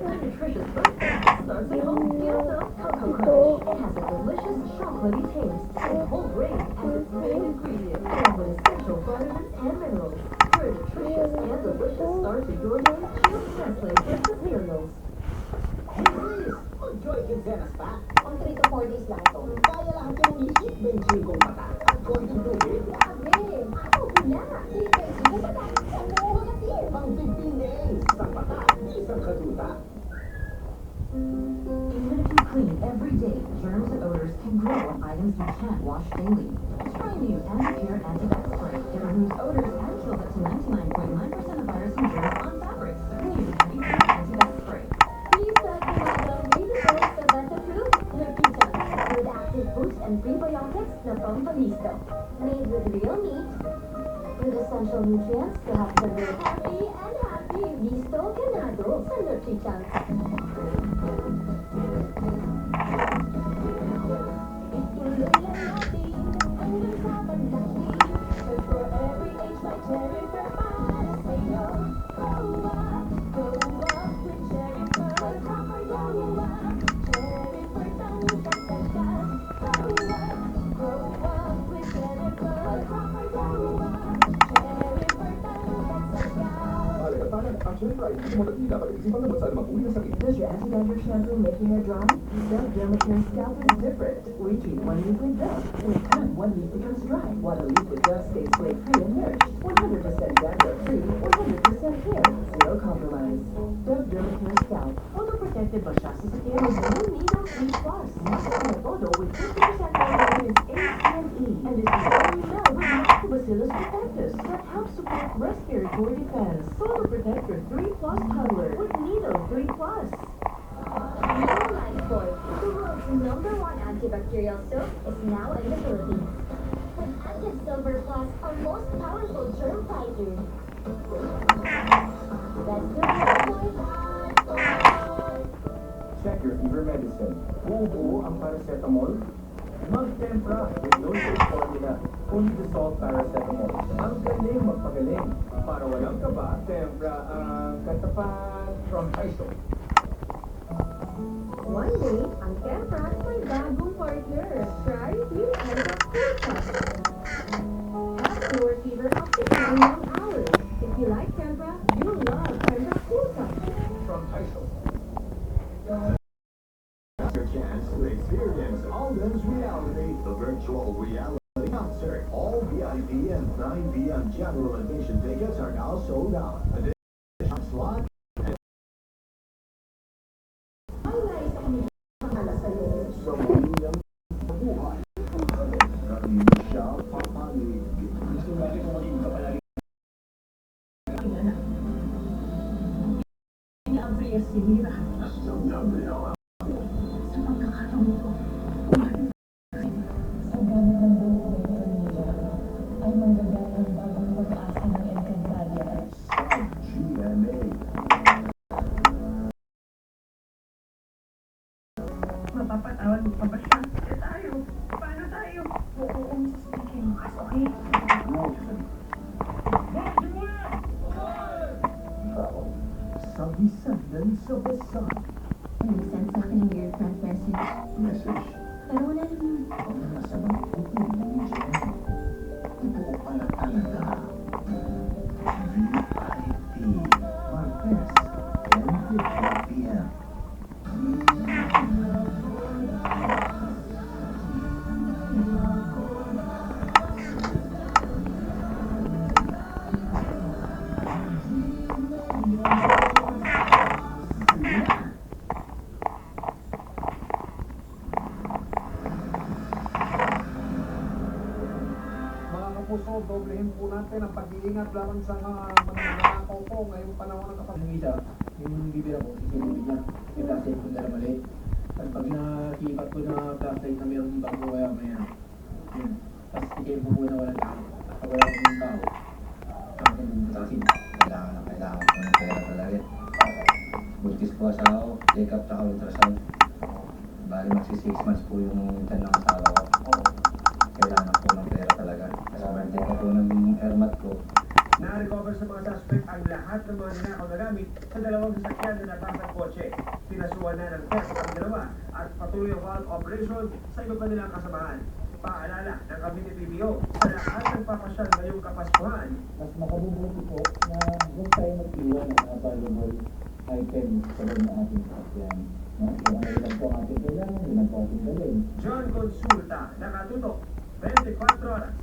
Nutritious breakfast starts at home. Gilda Cocoa Crunch. It has a delicious chocolatey taste and whole grain as its main ingredient, along with essential vitamins and minerals. For a nutritious and delicious start to your day, choose Nestle breakfast cereals. Mag-joy Quincenas pa? On 3 to 4 days lang to. Kaya lahat yung isip, benching kong mata at konting tubig. Grabe! Ako wala! 3 days mo matapos sa buong kasi! Pang 15 days, isang mata, isang katuta. Even if you clean every day, germs and odors can grow on items you can't wash daily. Try new Anti-Pure Anti-Bac Spray. It removes odors and kills up to 99.9% of virus and germs on fabrics. New Anti-Pure Anti-Bac Spray. Please Madam Readable sa Beta-Fruit Nutrition with active boost and prebiotics na Pampalisto. Made with real meat, with essential nutrients to help the live happy and happy. Listo ganado sa Nutrition. Ituloy lang natin hanggang sa pagdating. Search for every age by Cherry Fair para sa'yo. Grow up with Cherry Fair. Kapayalawa, Cherry Fair tangkas agad. Grow up with Cherry Fair. Kapayalawa, Cherry Fair tangkas agad. Actually, right. Hindi mo dapat isipan na bansa na mag-uli na sakit. Does your anti-dandruff shampoo make your hair dry? Dove Dermacare Scalp is different. We treat 1 week with Dove. In time, 1 week becomes dry, while a week with Dove stays flake-free and nourished. 100% dandruff-free, 100% hair. Zero compromise. Dove Dermacare Scalp. Photo-protected ba siya sa sakit? No Needle 3 Plus. Mas na todo with 50% more vitamins A, C, and E. And this is only made with Lactobacillus protectus that helps support respiratory defense. Photo-protect your 3 Plus toddler with Needle 3 Plus. New Lifebuoy, the world's #1 antibacterial soap, is now in the Philippines. With Active Silver Plus, our most powerful germ fighter. That's the Lifebuoy Lifebuoy. Check your fever medicine. Buo ang paracetamol. Mag-tempra with no dose formula. Fully dissolved paracetamol. Ang galing magpagaling. Para walang kaba, tempra ang katapat from Tyson. One day, ang Tempra may bagong partner. Try New Tempra Cool Cup. Have your fever up to 21 hours. If you like Tempra, you'll love Tempra Cool Cup. From Tyson. Your chance to experience Alden's Reality, the virtual reality concert. All VIP and 9 p.m. general admission tickets are now sold out. Additional slot. Highlight kami para sa'yo. Sa muling buhay. Hindi siya papalig. Gusto natin kung maging kapalagi. Inaabri si Mira. Sa pagkakataon ito, ang gamit ng buong kwento nila ay manggagana ang bagong pag-asa ng Encantadia. GMA. Mapapatawad mo pa ba siya? Tayo. Paano tayo? Oo, Mrs. Vicky. Mas okay. Sabi-sandan sa basa. Nag-send sa akin ng girlfriend message. Message. Pero wala naman. Ang nasa mga pupo ni Jen. Ito pala talaga. VIP. Martes. 10:50 p.m. Puso, doblehin po natin ang pag-iingat laban sa mga nananakaw po ngayong panahon ng kapag. Yung isa, yung bibira ko, sisilipin niya. May plastic ko dala mali. Tapos pag nakipat ko na plastic na mayroong bago kaya maya. Yun. Tapos ikin ko muna walang tao. Pag wala ko yung tao, ako yung butasin. Kailangan ko ng pera talaga. Buntis po asawa ko, check-up sa ultrasound. Bali magsi 6 months po yung tiyan ng asawa ko. Kailangan ko ng pera talaga. Kasama din ko po ng airmat ko. Na-recover sa mga suspect ang lahat ng mga ninakaw na gamit sa dalawang sasakyan na natasang kotse. Pinasuhan na ng theft ang dalawa at patuloy ang follow operation sa iba pa nilang kasamahan. Paalala ng Cavite PBO sa lahat ng papasyal ngayong Kapaskuhan. Mas makabubuti po na huwag tayo mag-iwan ng mga valuable items sa loob ng ating sasakyan. No? Kung ano lang po ang ating kailangan, yun lang po ating dalhin. John Consulta, nakatutok, 24 oras.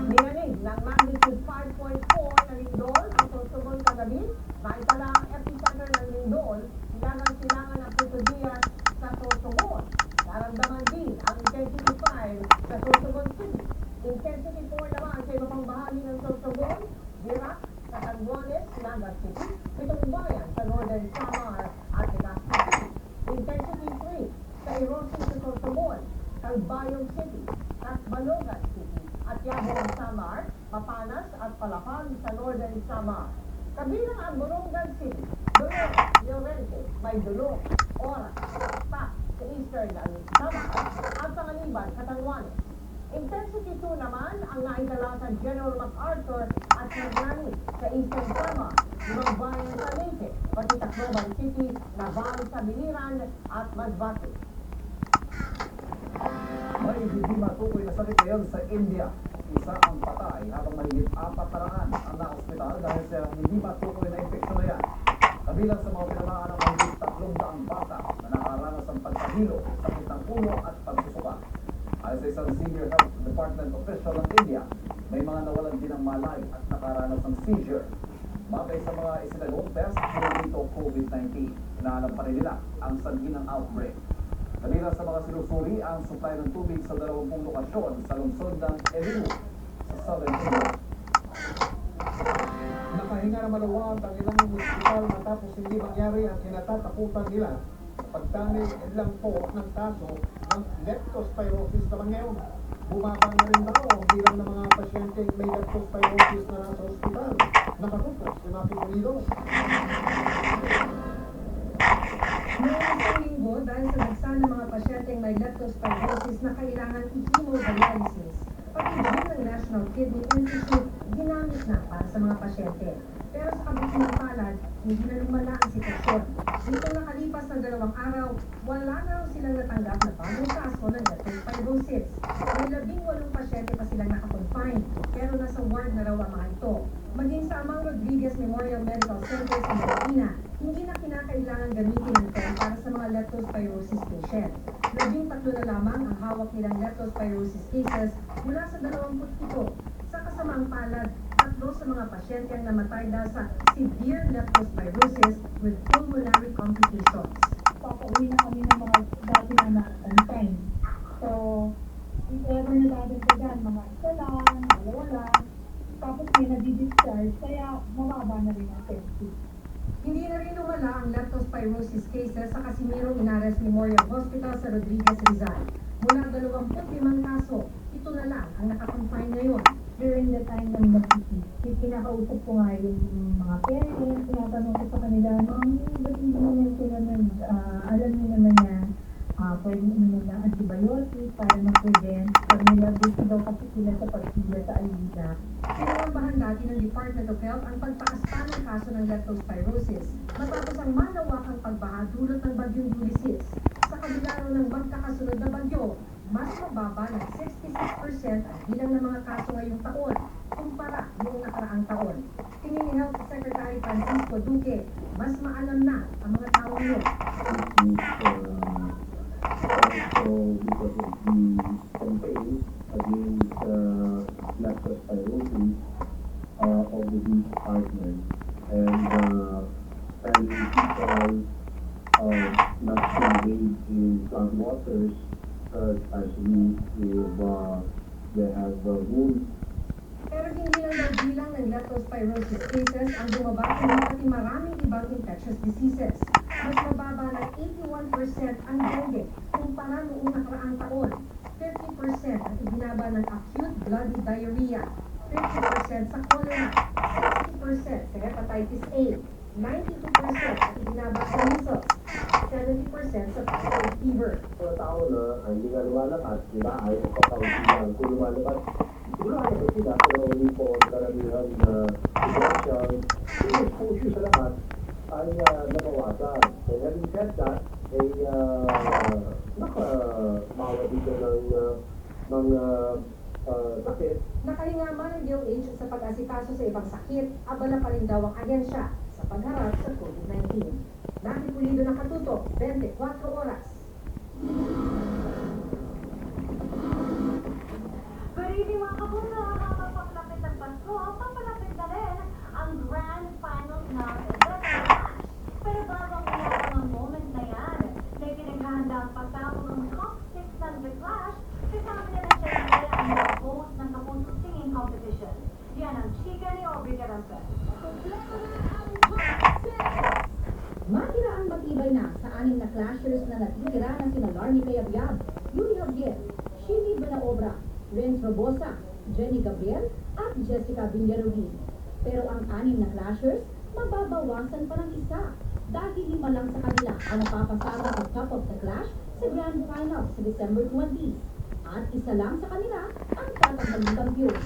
Niyanig ng magnitude 5.4 na lindol ang Sorsogon kagabi. Naitala ang epicenter ng lindol, silangan ng Puerto Diaz sa Sorsogon. Naramdaman din ang intensity 5 sa Sorsogon City. Intensity 4 naman sa iba pang bahagi ng Sorsogon, Dirac, Catanduanes, Naga City, Pitong Bayan sa Northern Samar at Legazpi City. Intensity 3 sa Irosin sa Sorsogon, Calbayog City, Catbalogan City, at Yabo ng Samar, Mapanas at Palapag sa Northern Samar. Kabilang ang Borongan City, Dolores, Llorente, Maydulong, Oras, Pa, sa Eastern Samar, at Pangaliban, Catanduanes. Intensity 2 naman ang naitala sa General MacArthur at Hernani sa Eastern Samar, Limang Bayan sa Leyte, pati Tacloban City, Naval sa Biliran at Masbate. May hindi matukoy na sakit ngayon sa India. Isa ang patay habang mahigit 400 ang na-hospital dahil sa hindi matukoy na infeksyon na yan. Kabilang sa mga tinamaan ng mahigit 300 bata na nakaranas ng pagkahilo, sakit ng ulo at pagsusuka. Ayon sa isang senior health department official ng India, may mga nawalan din ng malay at nakaranas ng seizure. Batay sa mga isinagawang test dito COVID-19, inaalam pa rin nila ang sanhi ng outbreak. Kabilang sa mga sinusuri ang supply ng tubig sa 20 lokasyon sa lungsod ng Elimu sa Southern India. Nakahinga na maluwag ang ilang hospital matapos hindi mangyari ang kinatatakutan nila. Pagdami lang po ng kaso ng leptospirosis naman ngayon. Bumaba na rin daw ang bilang ng mga pasyente may leptospirosis na nasa hospital. Nakatutok si Maki Pulido. Noong sa linggo, dahil sa dagsa ng mga pasyenteng may leptospirosis na kailangan i-hemodialysis, pati ng National Kidney Institute ginamit na para sa mga pasyente. Pero sa kabutihan palad, hindi na lumala ang sitwasyon. Dito nakalipas na 2 araw, wala na raw silang natanggap na bagong kaso ng leptospirosis. May 18 pasyente pa silang nakakonfine, pero nasa ward na raw ang mga ito. Maging sa Amang Rodriguez Memorial Medical Center sa Marikina, hindi na kinakailangan gamitin ang pen para sa mga leptospirosis patient. 13 na lamang ang hawak nilang leptospirosis cases mula sa 27. Sa kasamaang palad, 3 sa mga pasyente ang namatay dahil sa severe leptospirosis with pulmonary complications. Papauwi na kami ng mga dati na na-confine. So, if ever na dadagdagan, mga isa lang, dalawa lang, tapos may nadi-discharge, kaya mababa na rin ang testing. Hindi na rin lumala ang leptospirosis cases sa Casimirong Inares Memorial Hospital sa Rodriguez, Rizal. Mula 25 kaso, ito na lang ang nakakonfine ngayon. During the time ng mag-isip, pinakausap ko nga yung mga parents, tinatanong ko sa kanila, ba't hindi naman sila alam niyo naman na pwede inom ng antibiotic para ma-prevent. Pag nilabisi daw kasi sila sa pagpila sa alina. Pinambahan dati ng Department of Health ang pagtaas pa ng kaso ng leptospirosis matapos ang malawakang pagbaha dulot ng bagyong Ulysses. Sa kabila raw ng magkakasunod na bagyo, mas mababa ng 66% ang bilang ng mga kaso ngayong taon kumpara noong nakaraang taon. Tingin ni Health Secretary Francisco Duque, mas maalam na ang mga tao ngayon. Also because of the campaign against leptospirosis of the department and telling people not to engage in floodwaters, especially if they have wounds. Pero hindi lang daw bilang ng leptospirosis cases ang bumaba kundi pati maraming ibang infectious diseases. Mas mababa ng 81% ang dengue kumpara noong nakaraang taon. 50% ang ibinaba ng acute bloody diarrhea, 50% sa cholera, 60% sa hepatitis A, 92% ang ibinaba sa measles, 70% sa typhoid fever. Mga tao na hindi nga lumalakad, sila ay kapag kung lumalakad, siguro ay sila pero hindi po karamihan na issue sa lahat ay nabawasan. So having said that, ay nakabawa dito ng sakit. Nakahinga man ang DOH sa pag-asikaso sa ibang sakit, abala pa rin daw ang ahensya sa pagharap sa COVID-19. Dati Pulido nakatutok, 24 oras. Good evening mga kapuso! Habang papalapit ang Pasko, papalapit na rin ang grand finals ng The Clash. Pero bago ang iyabang ang moment na yan, may pinaghahanda ang pagtapos ng top 6 ng The Clash, kasama nila syempre ang mga host ng Kapuso Singing Competition. Yan ang chika ni Aubrey Carampel. Matira ang matibay na sa 6 na clashers na natitira na sina Larny Cayabyab, Yuri Javier, Shimi Benaobra, Renz Robosa, Jenny Gabriel, at Jessica Villaruin. Pero ang 6 na clashers, mababawasan pa ng isa dahil 5 lang sa kanila ang napapasama sa Top of the Clash sa Grand Final sa December 20. At isa lang sa kanila ang tatanggaling kampiyon.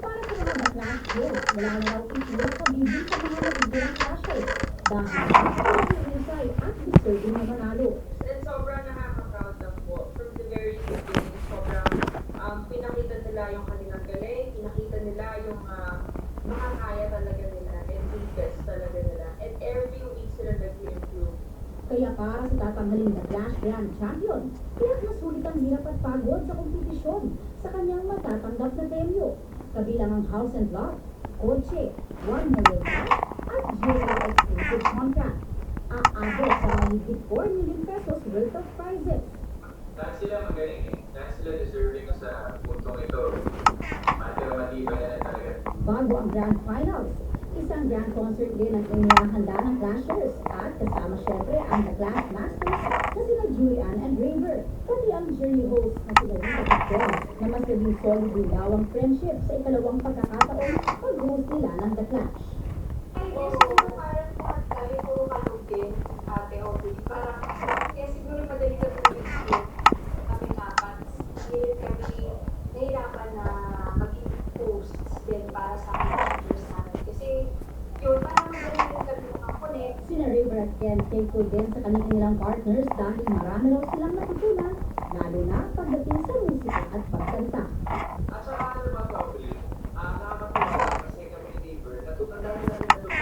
Para sa mga The Clash Girls, wala na raw itiyak sa bibig sa mga natitirang clashers dahil pinag-iusay at deserving na manalo. And sobrang nakaka-proud lang po. From the very beginning, sobrang pinakita nila yung kanilang galing, pinakita nila yung makakaya talaga nila, and the best talaga nila. And every week sila nag-improve. Kaya para sa tatanghaling The Clash Grand Champion, tiyak na sulit ang hirap at pagod sa kompetisyon sa kanyang matatanggap na premyo. Kabilang ang House and Lot, kotse, 1 million cash, at jewelry exclusive contract. Aabot sa mahigit 4 million pesos worth of prizes. Dahil sila magaling dahil sila deserving sa puntong ito. Matibay na talaga. Bago ang Grand Finals, isang grand concert din ang inihahanda ng Clashers at kasama syempre ang The Clash Masters na sina Julian and Raver, pati ang jury host na sila Rita Pascual na mas naging solid din daw ang friendship sa ikalawang pagkakataon pag-host nila ng The Clash. Ay, siguro parang lahat tayo puro kalugin, Ate Aubrey. Parang, kaya siguro madali ka tumigil kami apat. Hindi kami nahirapan na maging hosts din para sa clashers namin. Kasi, yun, parang madali rin kami makakonect. Sina Raver at Ken thankful din sa kanilang partners dahil marami raw silang natutunan, lalo na pagdating sa musika at pagkanta. At saka ano ba ito, Philip? Nakakatuwa kasi kami ni David, natutunan namin natutunan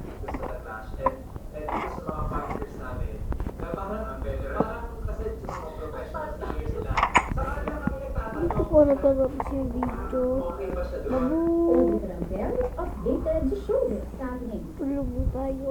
dito sa The Clash and dito sa mga partners namin na parang kasi just mga professionals na yun sila. Saka ano kami nagtatanong, Ito po nagkagapos yung video. okay ba siya doon? Babu! Aubrey Carampel, updated sa showbiz sa ating Tulog mo tayo.